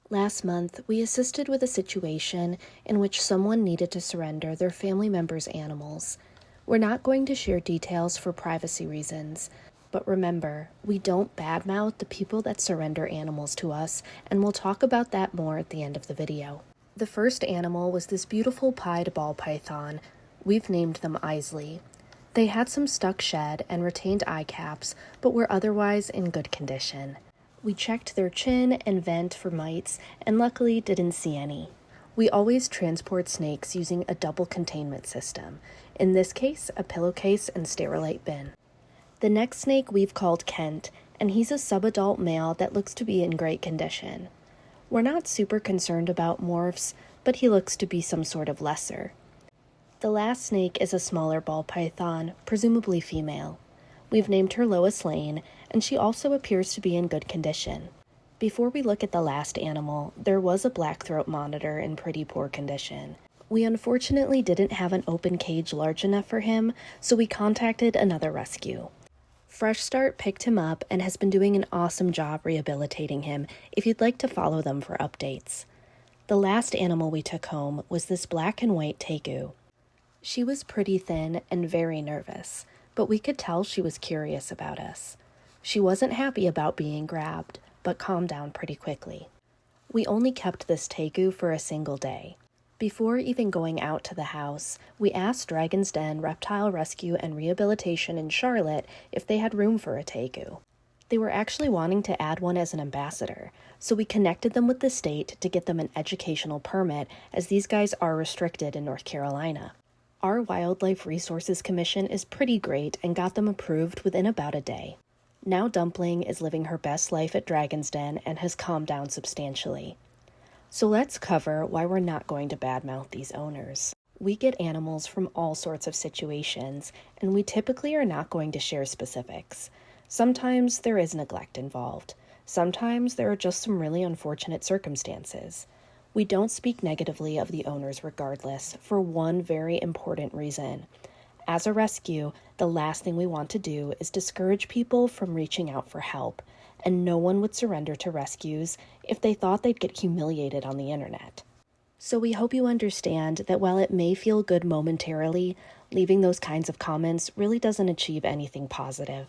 Last month, we assisted with a situation in which someone needed to surrender their family member's animals. We're not going to share details for privacy reasons, but remember, we don't badmouth the people that surrender animals to us, and we'll talk about that more at the end of the video. The first animal was this beautiful pied ball python. We've named them Isley. They had some stuck shed and retained eye caps, but were otherwise in good condition. We checked their chin and vent for mites and luckily didn't see any. We always transport snakes using a double containment system, in this case a pillowcase and sterilite bin. The next snake we've called Kent, and he's a subadult male that looks to be in great condition. We're not super concerned about morphs, but he looks to be some sort of lesser. The last snake is a smaller ball python, presumably female. We've named her Lois Lane, and she also appears to be in good condition. Before we look at the last animal, there was a blackthroat monitor in pretty poor condition. We unfortunately didn't have an open cage large enough for him, so we contacted another rescue. Fresh Start picked him up and has been doing an awesome job rehabilitating him if you'd like to follow them for updates. The last animal we took home was this black and white Tegu. She was pretty thin and very nervous, but we could tell she was curious about us. She wasn't happy about being grabbed, but calmed down pretty quickly. We only kept this Tegu for a single day. Before even going out to the house, we asked Dragon's Den Reptile Rescue and Rehabilitation in Charlotte if they had room for a Tegu. They were actually wanting to add one as an ambassador, so we connected them with the state to get them an educational permit, as these guys are restricted in North Carolina. Our Wildlife Resources Commission is pretty great and got them approved within about a day. Now Dumpling is living her best life at Dragon's Den and has calmed down substantially. So let's cover why we're not going to badmouth these owners. We get animals from all sorts of situations, and we typically are not going to share specifics. Sometimes there is neglect involved. Sometimes there are just some really unfortunate circumstances. We don't speak negatively of the owners regardless, for one very important reason. As a rescue, the last thing we want to do is discourage people from reaching out for help, and no one would surrender to rescues if they thought they'd get humiliated on the internet. So we hope you understand that while it may feel good momentarily, leaving those kinds of comments really doesn't achieve anything positive.